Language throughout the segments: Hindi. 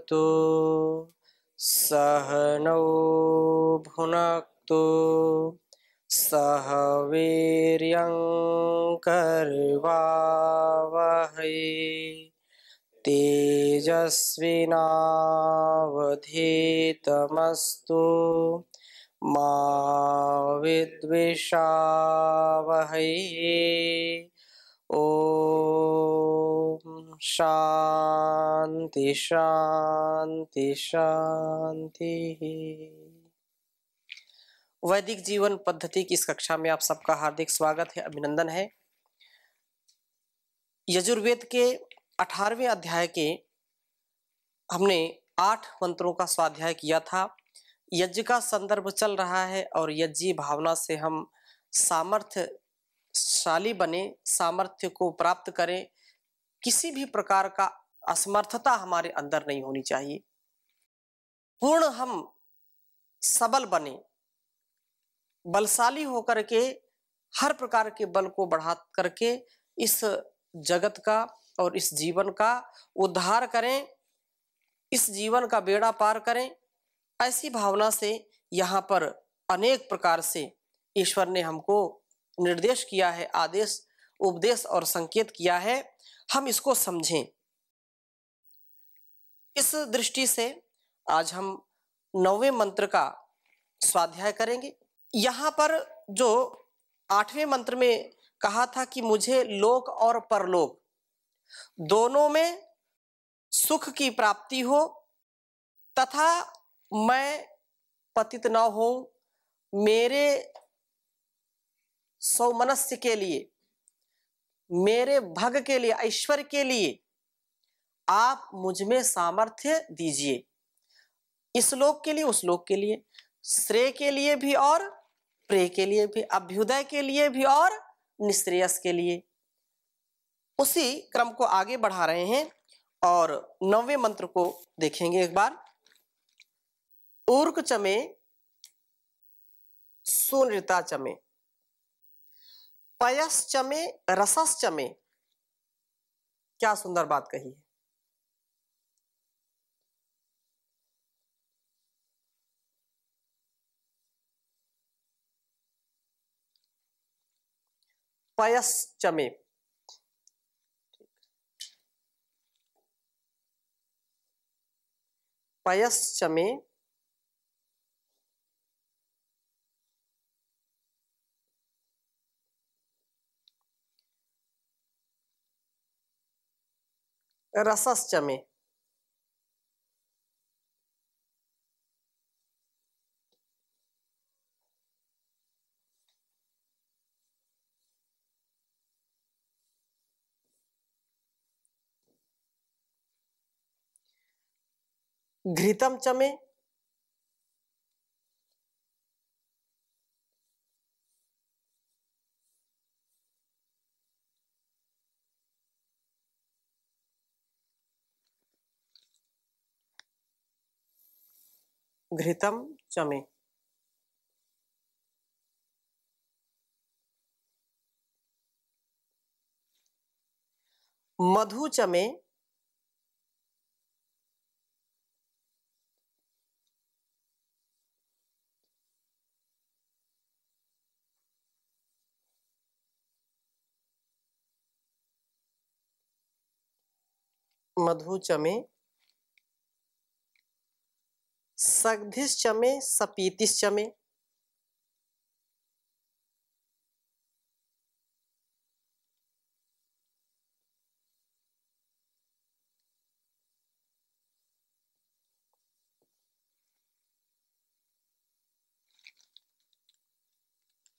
भवतु सह नौ भुनक्तु सह वीर्यं करवावहै तेजस्विनावधीतमस्तु मा विद्विषावहै। ओम शांति शांति शांति। वैदिक जीवन पद्धति की इस कक्षा में आप सबका हार्दिक स्वागत है, अभिनंदन है। यजुर्वेद के 18वें अध्याय के हमने 8 मंत्रों का स्वाध्याय किया था। यज्ञ का संदर्भ चल रहा है और यज्ञी भावना से हम सामर्थ्यशाली बने, सामर्थ्य को प्राप्त करें। किसी भी प्रकार का असमर्थता हमारे अंदर नहीं होनी चाहिए। पूर्ण हम सबल बने, बलशाली होकर के हर प्रकार के बल को बढ़ा करके इस जगत का और इस जीवन का उद्धार करें, इस जीवन का बेड़ा पार करें। ऐसी भावना से यहाँ पर अनेक प्रकार से ईश्वर ने हमको निर्देश किया है, आदेश, उपदेश और संकेत किया है। हम इसको समझें। इस दृष्टि से आज हम 9वें मंत्र का स्वाध्याय करेंगे। यहाँ पर जो 8वें मंत्र में कहा था कि मुझे लोक और परलोक दोनों में सुख की प्राप्ति हो तथा मैं पतित न हो, मेरे सौमनस्य के लिए, मेरे भग के लिए, ऐश्वर्य के लिए आप मुझ में सामर्थ्य दीजिए। इस लोक के लिए, उस लोक के लिए, श्रेय के लिए भी और प्रेय के लिए भी, अभ्युदय के लिए भी और निश्रेयस के लिए। उसी क्रम को आगे बढ़ा रहे हैं और 9वें मंत्र को देखेंगे एक बार। ऊर्क चमे सुनृता चमे पयस चमे रसस चमे। क्या सुंदर बात कही है। पयस चमे, पयस चमे रसस चमे। घृतम चमे, घृतम चमे। मधु चमे, मधु चमे, सग्धिस चमे, सपीतिस चमे।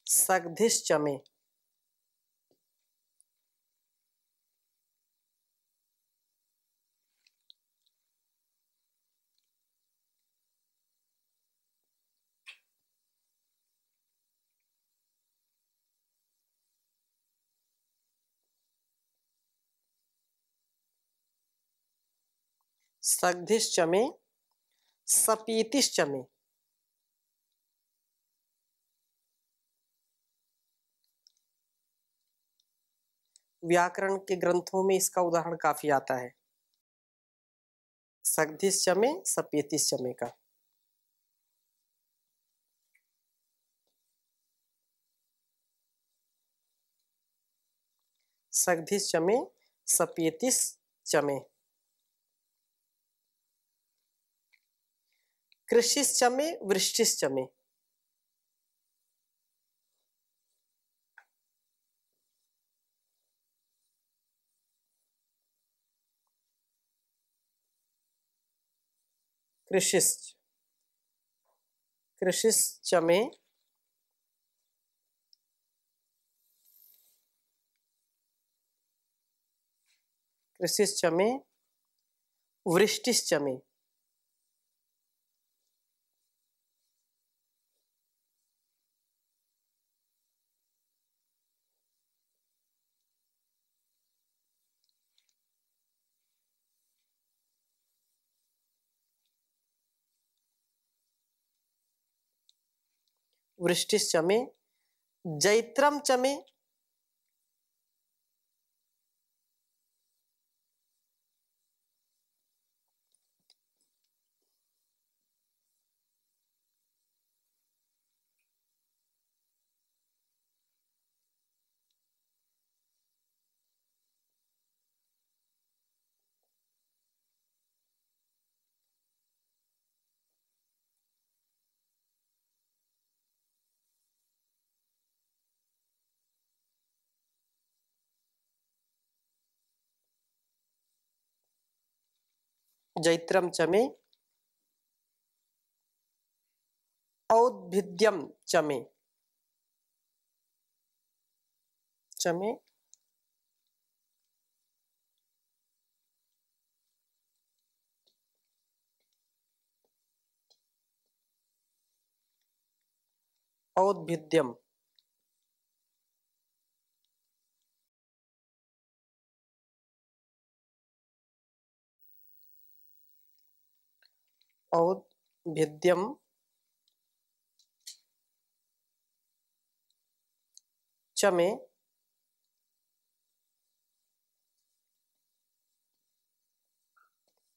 सग्धिस चमे, सग्धिस चमे, सपीतिस चमे। व्याकरण के ग्रंथों में इसका उदाहरण काफी आता है। सग्धिश्चमे सप्येतिश्चमे का। सग्धिश्चमे सप्येतिश्चमे। कृषिश्चमे वृष्टिश्चमे। कृषिश्च कृषिश्चमे कृषिश्चमे वृष्टिश्चमे। वृष्टिश्चमे जैत्रम चमे। जैत्रम चमे औद्भिद्यम चमे। चमे औद्भिद्यम। औद्भिद्यम चमे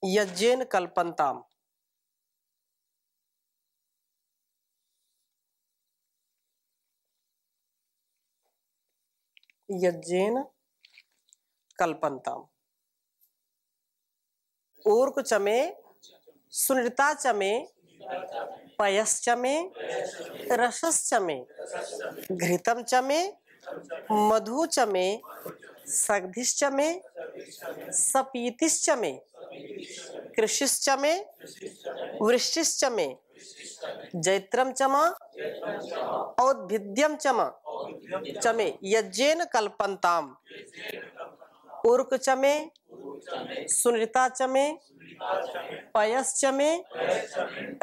यज्ञेन कल्पन्ताम। यज्ञेन कल्पन्ताम। ऊर्क चमे सुनृता चमे पयश्चमे रसश्चमे घृतम चमे मधु चमे सग्धिश्चमे सपीतिश्चमे कृषिश्चमे वृष्टिश्चमे जैत्रम चमा औद्भिद्यम चमा चमे यज्ञेन कल्पन्ताम। ऊर्क चमे सुनृता चमे पयश्चमे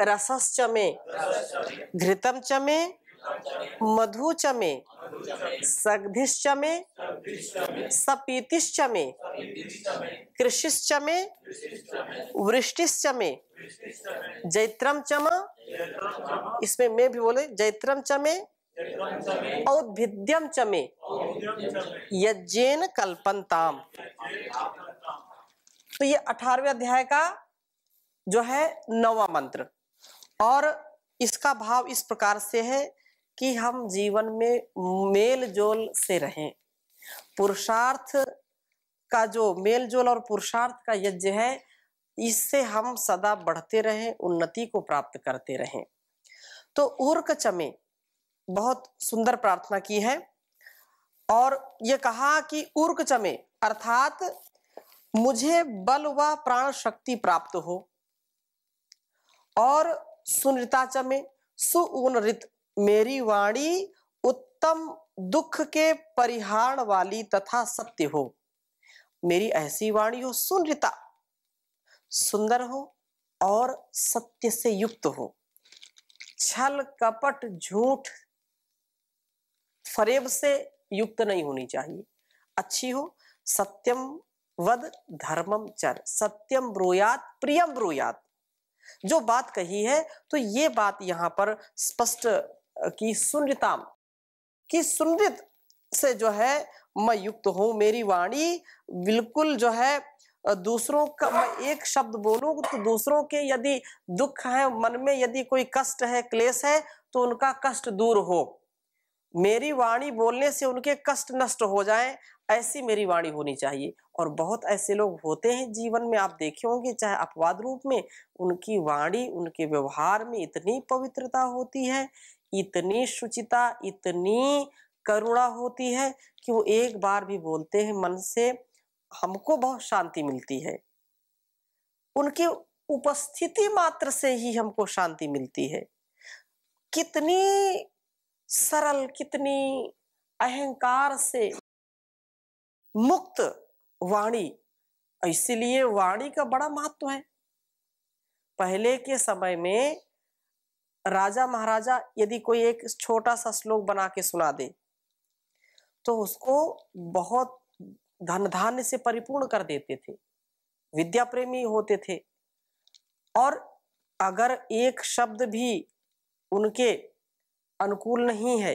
रसश्चमे घृतम चमे मधु चमे सग्धिश्चमे सपीतिश्चमे कृषिश्चमे वृष्टिश्चमे जैत्रम चमा। इसमें मैं भी बोले जैत्रम चमे औद्भिद्यम चमे यज्ञेन कल्पन्ताम। तो ये 18वें अध्याय का जो है 9वां मंत्र, और इसका भाव इस प्रकार से है कि हम जीवन में मेल जोल से रहें। पुरुषार्थ का जो मेल जोल और पुरुषार्थ का यज्ञ है, इससे हम सदा बढ़ते रहें, उन्नति को प्राप्त करते रहें। तो ऊर्क चमे बहुत सुंदर प्रार्थना की है, और ये कहा कि ऊर्क चमे अर्थात मुझे बल व प्राण शक्ति प्राप्त हो, और सुनृता चमे सुउन्नृत मेरी वाणी उत्तम दुख के परिहार वाली तथा सत्य हो। मेरी ऐसी वाणी हो सुनृता, सुंदर हो और सत्य से युक्त हो, छल कपट झूठ फरेब से युक्त नहीं होनी चाहिए, अच्छी हो। सत्यम वद धर्मम चर, सत्यम ब्रूयात प्रियम ब्रूयात, जो बात कही है तो ये बात यहाँ पर स्पष्ट की सुनृता की सुनृत से जो है मैं युक्त हूं। मेरी वाणी बिल्कुल जो है दूसरों का, मैं एक शब्द बोलूं तो दूसरों के यदि दुख है, मन में यदि कोई कष्ट है, क्लेश है, तो उनका कष्ट दूर हो, मेरी वाणी बोलने से उनके कष्ट नष्ट हो जाएं, ऐसी मेरी वाणी होनी चाहिए। और बहुत ऐसे लोग होते हैं जीवन में, आप देखे होंगे, चाहे अपवाद रूप में, उनकी वाणी, उनके व्यवहार में इतनी पवित्रता होती है, इतनी शुचिता, इतनी करुणा होती है कि वो एक बार भी बोलते हैं मन से, हमको बहुत शांति मिलती है। उनकी उपस्थिति मात्र से ही हमको शांति मिलती है। कितनी सरल, कितनी अहंकार से मुक्त वाणी, इसीलिए वाणी का बड़ा महत्व है। पहले के समय में राजा महाराजा यदि कोई एक छोटा सा श्लोक बना के सुना दे तो उसको बहुत धन धान्य से परिपूर्ण कर देते थे, विद्या प्रेमी होते थे। और अगर एक शब्द भी उनके अनुकूल नहीं है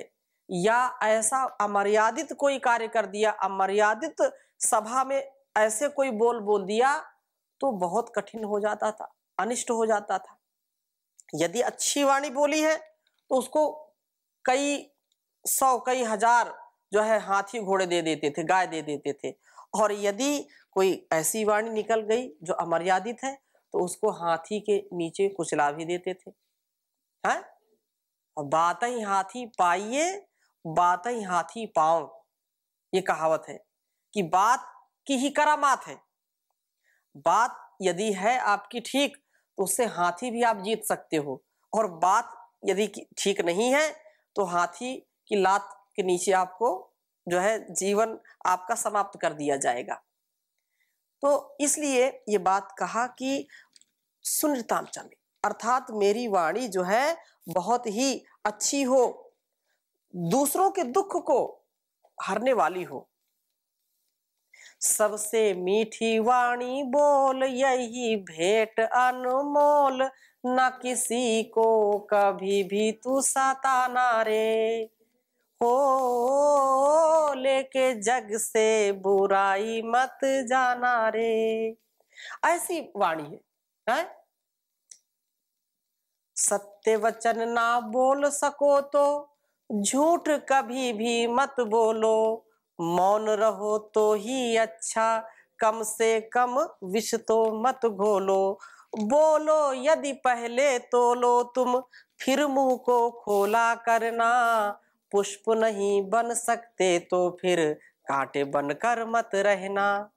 या ऐसा अमर्यादित कोई कार्य कर दिया, अमर्यादित सभा में ऐसे कोई बोल दिया, तो बहुत कठिन हो जाता था, अनिष्ट हो जाता था। यदि अच्छी वाणी बोली है तो उसको कई सौ, कई हजार जो है हाथी घोड़े दे देते थे, गाय दे देते थे। और यदि कोई ऐसी वाणी निकल गई जो अमर्यादित है तो उसको हाथी के नीचे कुचला भी देते थे। हैं? बात ही हाथी पाइए, बात ही हाथी पाओ, ये कहावत है कि बात की ही करामात है। बात यदि है आपकी ठीक तो उससे हाथी भी आप जीत सकते हो, और बात यदि ठीक नहीं है तो हाथी की लात के नीचे आपको जो है जीवन आपका समाप्त कर दिया जाएगा। तो इसलिए ये बात कहा कि सुनृताम च में, अर्थात मेरी वाणी जो है बहुत ही अच्छी हो, दूसरों के दुख को हरने वाली हो। सबसे मीठी वाणी बोल, यही भेंट अनमोल, न किसी को कभी भी तू सताना रे, हो लेके जग से बुराई मत जाना रे। ऐसी वाणी है। सत्य वचन ना बोल सको तो झूठ कभी भी मत बोलो, मौन रहो तो ही अच्छा, कम से कम विष तो मत घोलो, बोलो यदि पहले तोलो तुम, फिर मुंह को खोला करना, पुष्प नहीं बन सकते तो फिर कांटे बनकर मत रहना।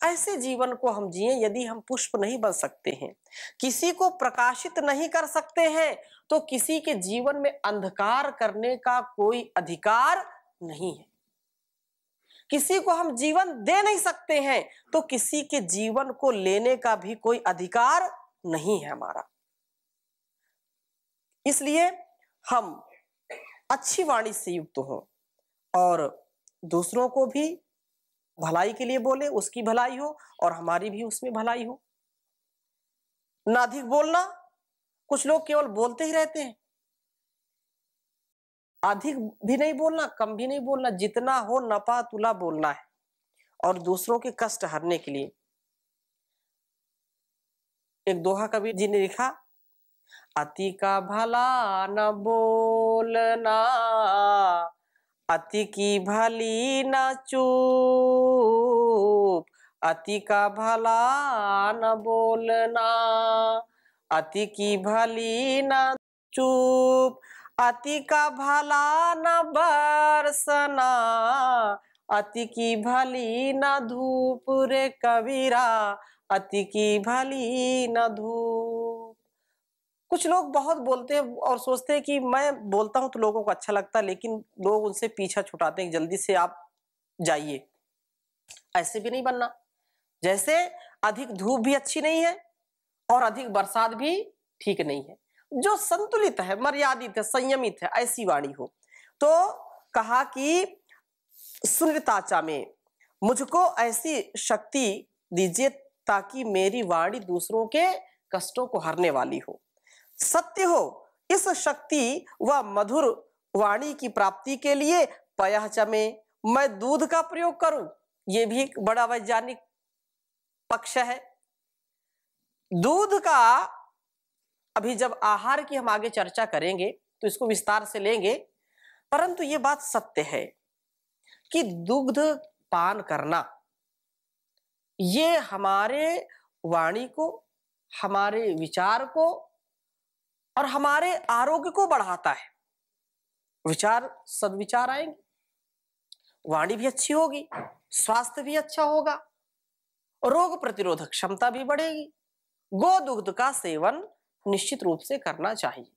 ऐसे जीवन को हम जिए, यदि हम पुष्प नहीं बन सकते हैं, किसी को प्रकाशित नहीं कर सकते हैं, तो किसी के जीवन में अंधकार करने का कोई अधिकार नहीं है। किसी को हम जीवन दे नहीं सकते हैं तो किसी के जीवन को लेने का भी कोई अधिकार नहीं है हमारा। इसलिए हम अच्छी वाणी से युक्त हों और दूसरों को भी भलाई के लिए बोले, उसकी भलाई हो और हमारी भी उसमें भलाई हो। ना अधिक बोलना, कुछ लोग केवल बोलते ही रहते हैं। अधिक भी नहीं बोलना, कम भी नहीं बोलना, जितना हो नपा तुला बोलना है और दूसरों के कष्ट हरने के लिए। एक दोहा कबीर जी ने लिखा, अति का भला न बोलना, अति की भली न चूप, अति का भला न बोलना, अति की भली न चूप, अति का भला न बरसना, अति की भली न धूप रे कबीरा, अति की भली न धूप। कुछ लोग बहुत बोलते हैं और सोचते हैं कि मैं बोलता हूं तो लोगों को अच्छा लगता है, लेकिन लोग उनसे पीछा छुटाते हैं, जल्दी से आप जाइए। ऐसे भी नहीं बनना। जैसे अधिक धूप भी अच्छी नहीं है और अधिक बरसात भी ठीक नहीं है, जो संतुलित है, मर्यादित है, संयमित है, ऐसी वाणी हो। तो कहा कि सुनृताचा में मुझको ऐसी शक्ति दीजिए ताकि मेरी वाणी दूसरों के कष्टों को हरने वाली हो, सत्य हो। इस शक्ति व मधुर वाणी की प्राप्ति के लिए पयः च में मैं दूध का प्रयोग करूं, ये भी एक बड़ा वैज्ञानिक पक्ष है। दूध का अभी जब आहार की हम आगे चर्चा करेंगे तो इसको विस्तार से लेंगे, परंतु ये बात सत्य है कि दुग्ध पान करना ये हमारे वाणी को, हमारे विचार को और हमारे आरोग्य को बढ़ाता है। विचार, सद्विचार आएंगे, वाणी भी अच्छी होगी, स्वास्थ्य भी अच्छा होगा, रोग प्रतिरोधक क्षमता भी बढ़ेगी। गोदुग्ध का सेवन निश्चित रूप से करना चाहिए।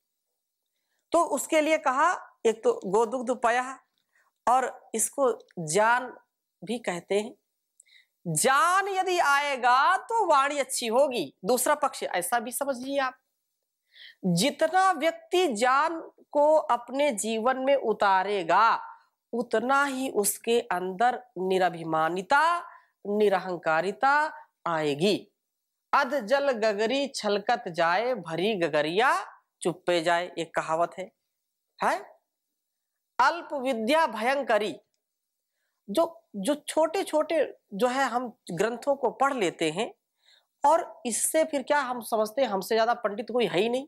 तो उसके लिए कहा, एक तो गोदुग्ध पयः, और इसको जान भी कहते हैं। जान यदि आएगा तो वाणी अच्छी होगी। दूसरा पक्ष ऐसा भी समझिए आप, जितना व्यक्ति जान को अपने जीवन में उतारेगा उतना ही उसके अंदर निरभिमानिता, निरहंकारिता आएगी। अध जल गगरी छलकत जाए, भरी गगरिया चुप्पे जाए, एक कहावत है? अल्प विद्या भयंकरी। जो छोटे छोटे जो है हम ग्रंथों को पढ़ लेते हैं और इससे फिर क्या हम समझते हैं हमसे ज्यादा पंडित कोई है ही नहीं,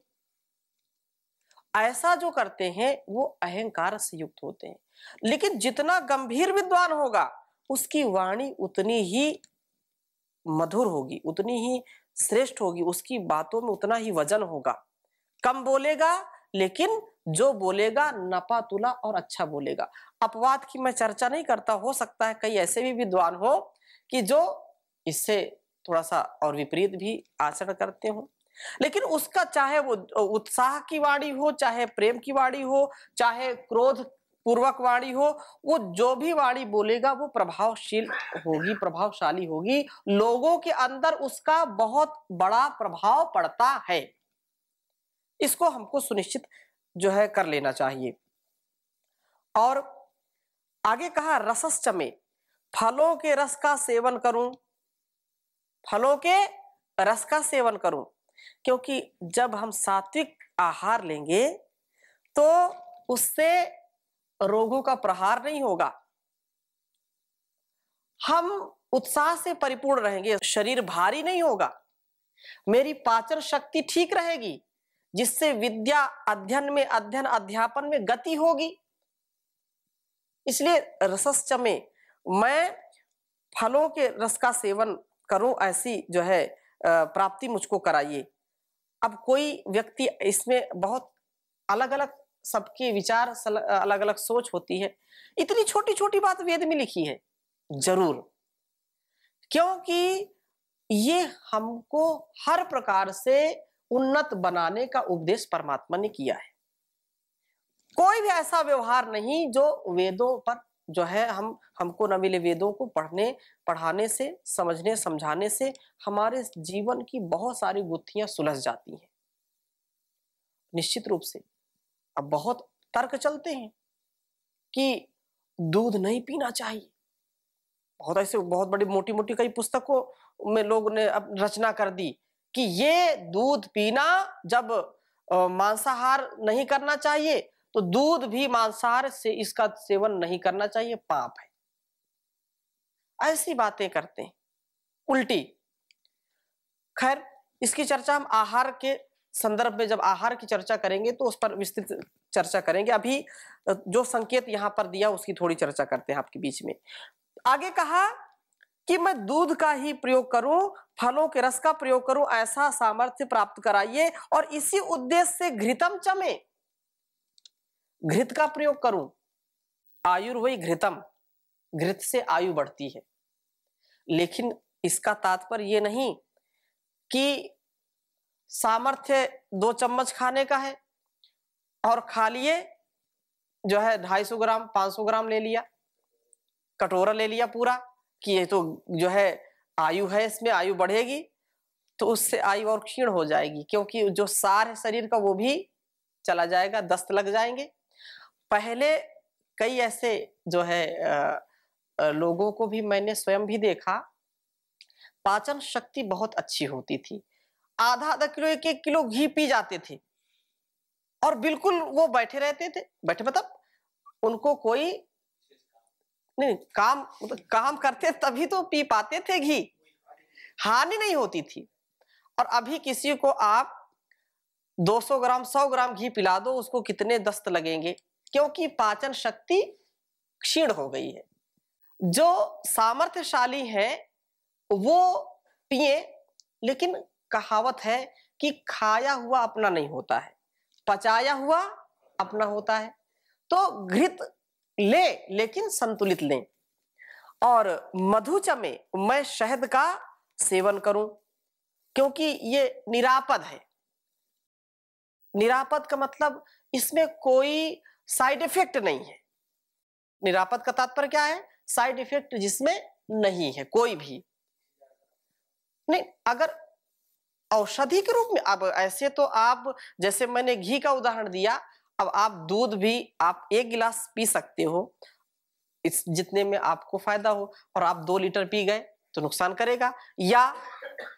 ऐसा जो करते हैं वो अहंकार से युक्त होते हैं। लेकिन जितना गंभीर विद्वान होगा उसकी वाणी उतनी ही मधुर होगी, उतनी ही श्रेष्ठ होगी, उसकी बातों में उतना ही वजन होगा। कम बोलेगा लेकिन जो बोलेगा नपा तुला और अच्छा बोलेगा। अपवाद की मैं चर्चा नहीं करता, हो सकता है कई ऐसे भी विद्वान हो कि जो इससे थोड़ा सा और विपरीत भी आचरण करते हो, लेकिन उसका चाहे वो उत्साह की वाणी हो, चाहे प्रेम की वाणी हो, चाहे क्रोध पूर्वक वाणी हो, वो जो भी वाणी बोलेगा वो प्रभावशील होगी, प्रभावशाली होगी, लोगों के अंदर उसका बहुत बड़ा प्रभाव पड़ता है। इसको हमको सुनिश्चित जो है कर लेना चाहिए। और आगे कहा रसश्चमे, फलों के रस का सेवन करूं, फलों के रस का सेवन करूं, क्योंकि जब हम सात्विक आहार लेंगे तो उससे रोगों का प्रहार नहीं होगा, हम उत्साह से परिपूर्ण रहेंगे, शरीर भारी नहीं होगा, मेरी पाचन शक्ति ठीक रहेगी, जिससे विद्या अध्ययन में, अध्ययन अध्यापन में गति होगी। इसलिए रसश्चमे, मैं फलों के रस का सेवन करूं, ऐसी जो है प्राप्ति मुझको कराइए। अब कोई व्यक्ति, इसमें बहुत अलग अलग सबके विचार, अलग अलग सोच होती है। इतनी छोटी छोटी बात वेद में लिखी है जरूर, क्योंकि ये हमको हर प्रकार से उन्नत बनाने का उपदेश परमात्मा ने किया है। कोई भी ऐसा व्यवहार नहीं जो वेदों पर जो है हमको न मिले। वेदों को पढ़ने पढ़ाने से, समझने समझाने से हमारे जीवन की बहुत सारी गुत्थियां सुलझ जाती हैं निश्चित रूप से। अब बहुत तर्क चलते हैं कि दूध नहीं पीना चाहिए, बहुत ऐसे बहुत बड़ी मोटी मोटी कई पुस्तकों में लोग ने अब रचना कर दी कि ये दूध पीना, जब मांसाहार नहीं करना चाहिए तो दूध भी मांसाहार से इसका सेवन नहीं करना चाहिए, पाप है। ऐसी बातें करते हैं उल्टी। खैर, इसकी चर्चा हम आहार के संदर्भ में, जब आहार की चर्चा करेंगे तो उस पर विस्तृत चर्चा करेंगे। अभी जो संकेत यहां पर दिया उसकी थोड़ी चर्चा करते हैं आपके बीच में। आगे कहा कि मैं दूध का ही प्रयोग करूं, फलों के रस का प्रयोग करूं, ऐसा सामर्थ्य प्राप्त कराइए, और इसी उद्देश्य से घृतम चमे, घृत का प्रयोग करूं। आयुर्वै घृतम, घृत से आयु बढ़ती है। लेकिन इसका तात्पर्य ये नहीं कि सामर्थ्य 2 चम्मच खाने का है और खा लिए जो है 250 ग्राम 500 ग्राम ले लिया, कटोरा ले लिया पूरा, कि ये तो जो है आयु है, इसमें आयु बढ़ेगी, तो उससे आयु और क्षीण हो जाएगी, क्योंकि जो सार है शरीर का वो भी चला जाएगा, दस्त लग जाएंगे। पहले कई ऐसे जो है लोगों को भी मैंने स्वयं भी देखा, पाचन शक्ति बहुत अच्छी होती थी, आधा आधा किलो 1-1 किलो घी पी जाते थे और बिल्कुल वो बैठे रहते थे। बैठे मतलब उनको कोई नहीं काम, मतलब काम करते तभी तो पी पाते थे घी। हानि नहीं होती थी। और अभी किसी को आप 200 ग्राम 100 ग्राम घी पिला दो, उसको कितने दस्त लगेंगे, क्योंकि पाचन शक्ति क्षीण हो गई है। जो सामर्थ्यशाली है वो पिए, लेकिन कहावत है कि खाया हुआ अपना नहीं होता है, पचाया हुआ अपना होता है। तो घृत ले, लेकिन संतुलित लें। और मधु चमे, मैं शहद का सेवन करूं, क्योंकि ये निरापद है। निरापद का मतलब इसमें कोई साइड इफेक्ट नहीं है। निरापद का तात्पर्य क्या है? साइड इफेक्ट जिसमें नहीं है कोई भी नहीं। अगर औषधि के रूप में, अब ऐसे तो आप, जैसे मैंने घी का उदाहरण दिया, अब आप दूध भी आप 1 गिलास पी सकते हो, इस जितने में आपको फायदा हो, और आप 2 लीटर पी गए तो नुकसान करेगा, या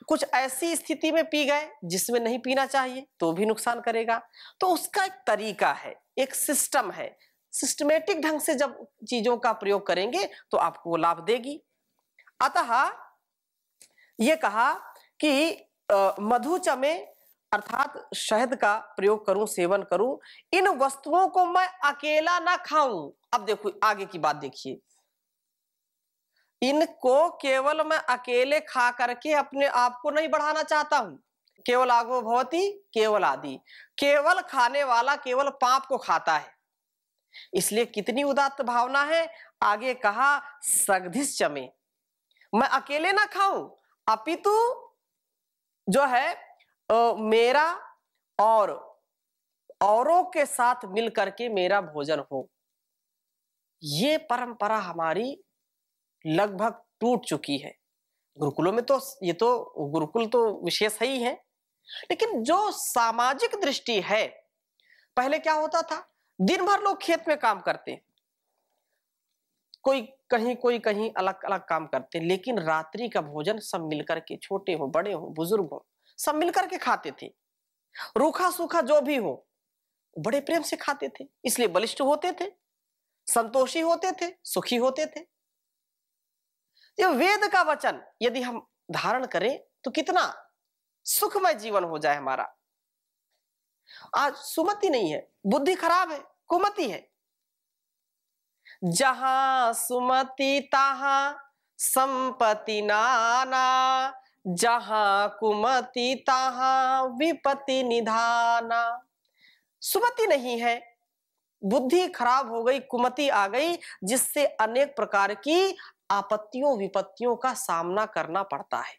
कुछ ऐसी स्थिति में पी गए जिसमें नहीं पीना चाहिए तो भी नुकसान करेगा। तो उसका एक तरीका है, एक सिस्टम है। सिस्टमेटिक ढंग से जब चीजों का प्रयोग करेंगे तो आपको वो लाभ देगी। अतः ये कहा कि मधु चमे अर्थात शहद का प्रयोग करूं, सेवन करूं, इन वस्तुओं को मैं अकेला ना खाऊं। अब देखो आगे की बात देखिए, इनको केवल मैं अकेले खा करके अपने आप को नहीं बढ़ाना चाहता हूं। केवल आगो भवती केवल आदि, केवल खाने वाला केवल पाप को खाता है। इसलिए कितनी उदात्त भावना है। आगे कहा सगधिस चमे, मैं अकेले ना खाऊं, अपितु जो है मेरा और औरों के साथ मिलकर के मेरा भोजन हो। ये परंपरा हमारी लगभग टूट चुकी है। गुरुकुलों में तो ये तो गुरुकुल तो विशेष ही है, लेकिन जो सामाजिक दृष्टि है, पहले क्या होता था, दिन भर लोग खेत में काम करते, कोई कहीं अलग अलग काम करते, लेकिन रात्रि का भोजन सब मिलकर के, छोटे हो बड़े हो बुजुर्ग हो, सब मिलकर के खाते थे। रूखा सूखा जो भी हो बड़े प्रेम से खाते थे, इसलिए बलिष्ठ होते थे, संतोषी होते थे, सुखी होते थे। ये वेद का वचन यदि हम धारण करें तो कितना सुखमय जीवन हो जाए हमारा। आज सुमति नहीं है, बुद्धि खराब है, कुमति है। जहां सुमति तहां संपत्ति नाना, जहां कुमति तहां विपत्ति निधाना। सुमति नहीं है, बुद्धि खराब हो गई, कुमति आ गई, जिससे अनेक प्रकार की आपत्तियों विपत्तियों का सामना करना पड़ता है।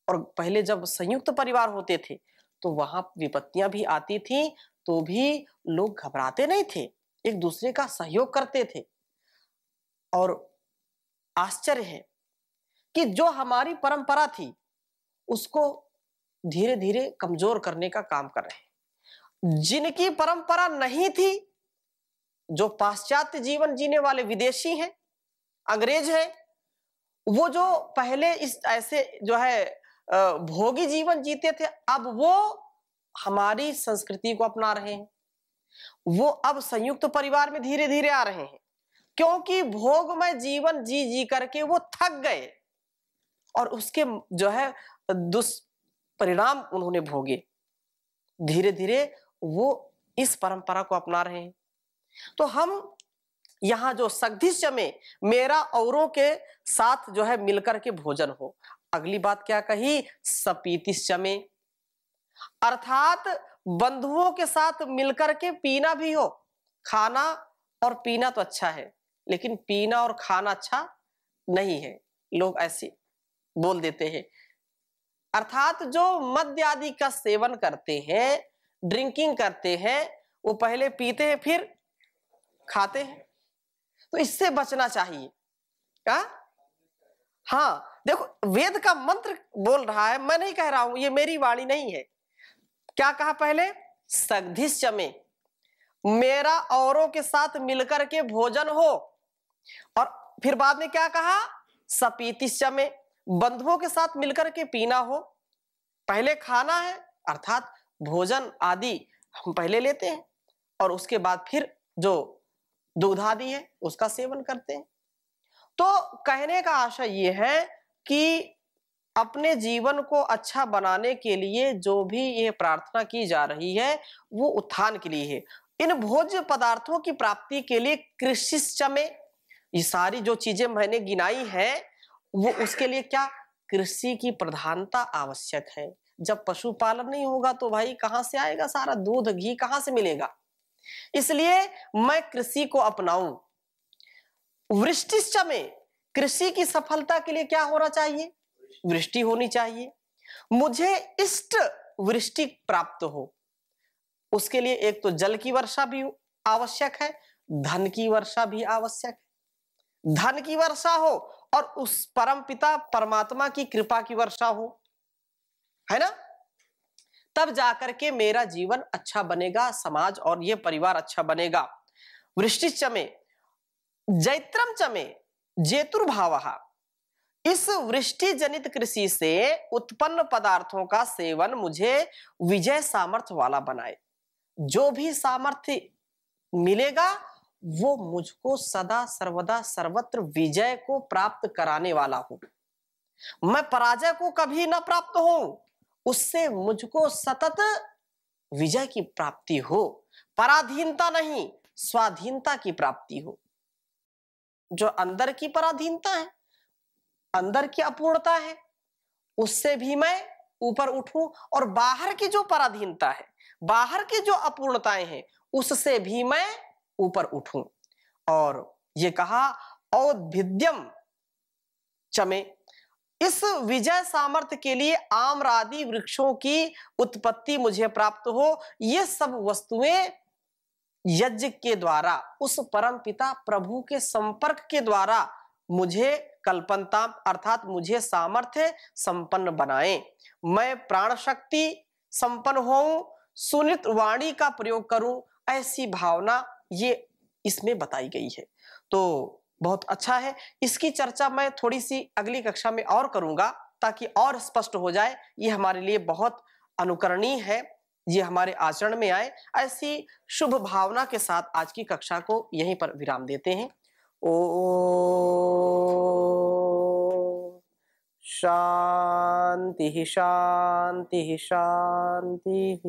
और पहले जब संयुक्त परिवार होते थे तो वहां विपत्तियां भी आती थी, तो भी लोग घबराते नहीं थे, एक दूसरे का सहयोग करते थे। और आश्चर्य है कि जो हमारी परंपरा थी उसको धीरे धीरे कमजोर करने का काम कर रहे हैं। जिनकी परंपरा नहीं थी, जो पाश्चात्य जीवन जीने वाले विदेशी हैं, अंग्रेज हैं, वो जो पहले इस ऐसे जो है भोगी जीवन जीते थे, अब वो हमारी संस्कृति को अपना रहे हैं। वो अब संयुक्त परिवार में धीरे धीरे आ रहे हैं, क्योंकि भोगमय जीवन जी जी करके वो थक गए और उसके जो है दुष्परिणाम उन्होंने भोगे। धीरे धीरे वो इस परंपरा को अपना रहे हैं। तो हम यहां जो सगधिस चमे, मेरा औरों के साथ जो है मिलकर के भोजन हो। अगली बात क्या कही, सपीतिस चमे, अर्थात बंधुओं के साथ मिलकर के पीना भी हो। खाना और पीना तो अच्छा है, लेकिन पीना और खाना अच्छा नहीं है, लोग ऐसे बोल देते हैं। अर्थात जो मद्य आदि का सेवन करते हैं, ड्रिंकिंग करते हैं, वो पहले पीते हैं फिर खाते हैं। तो इससे बचना चाहिए। क्या? हाँ, देखो वेद का मंत्र बोल रहा है, मैं नहीं कह रहा हूं, ये मेरी वाणी नहीं है। क्या कहा पहले, सगधिस चमे, मेरा औरों के साथ मिलकर के भोजन हो। और फिर बाद में क्या कहा, सपीतिस चमे, बंधुओं के साथ मिलकर के पीना हो। पहले खाना है, अर्थात भोजन आदि हम पहले लेते हैं और उसके बाद फिर जो दूध आदि है उसका सेवन करते हैं। तो कहने का आशय यह है कि अपने जीवन को अच्छा बनाने के लिए जो भी ये प्रार्थना की जा रही है वो उत्थान के लिए है। इन भोज्य पदार्थों की प्राप्ति के लिए कृषिश्च में, ये सारी जो चीजें मैंने गिनाई है वो उसके लिए क्या, कृषि की प्रधानता आवश्यक है। जब पशुपालन नहीं होगा तो भाई कहां से आएगा सारा दूध घी, कहां से मिलेगा। इसलिए मैं कृषि को अपनाऊं। वृष्टिश्च में, कृषि की सफलता के लिए क्या होना चाहिए, वृष्टि होनी चाहिए। मुझे इष्ट वृष्टि प्राप्त हो, उसके लिए एक तो जल की वर्षा भी आवश्यक है, धन की वर्षा भी आवश्यक है। धन की वर्षा हो और उस परम पिता परमात्मा की कृपा की वर्षा हो, है ना, तब जाकर के मेरा जीवन अच्छा बनेगा, समाज और ये परिवार अच्छा बनेगा। वृष्टिश्च में, जैत्रम च में जेतुर्भावः, इस वृष्टि जनित कृषि से उत्पन्न पदार्थों का सेवन मुझे विजय सामर्थ्य वाला बनाए। जो भी सामर्थ्य मिलेगा वो मुझको सदा सर्वदा सर्वत्र विजय को प्राप्त कराने वाला हो। मैं पराजय को कभी ना प्राप्त हो, उससे मुझको सतत विजय की प्राप्ति हो। पराधीनता नहीं, स्वाधीनता की प्राप्ति हो। जो अंदर की पराधीनता है, अंदर की अपूर्णता है, उससे भी मैं ऊपर उठूं, और बाहर की जो पराधीनता है, बाहर की जो अपूर्णताएं हैं, उससे भी मैं ऊपर उठूं। और ये कहा औद्भिद्यम चमे, इस विजय सामर्थ्य के लिए आम्रादि वृक्षों की उत्पत्ति मुझे प्राप्त हो। ये सब वस्तुएं यज्ञ के द्वारा उस परम पिता प्रभु के संपर्क के द्वारा मुझे कल्पनता अर्थात मुझे सामर्थ्य संपन्न बनाए। मैं प्राण शक्ति संपन्न होऊं, सुनित वाणी का प्रयोग करूं, ऐसी भावना ये इसमें बताई गई है। तो बहुत अच्छा है। इसकी चर्चा मैं थोड़ी सी अगली कक्षा में और करूंगा ताकि और स्पष्ट हो जाए। ये हमारे लिए बहुत अनुकरणीय है, ये हमारे आचरण में आए। ऐसी शुभ भावना के साथ आज की कक्षा को यहीं पर विराम देते हैं। ओ शांति शांति शांति।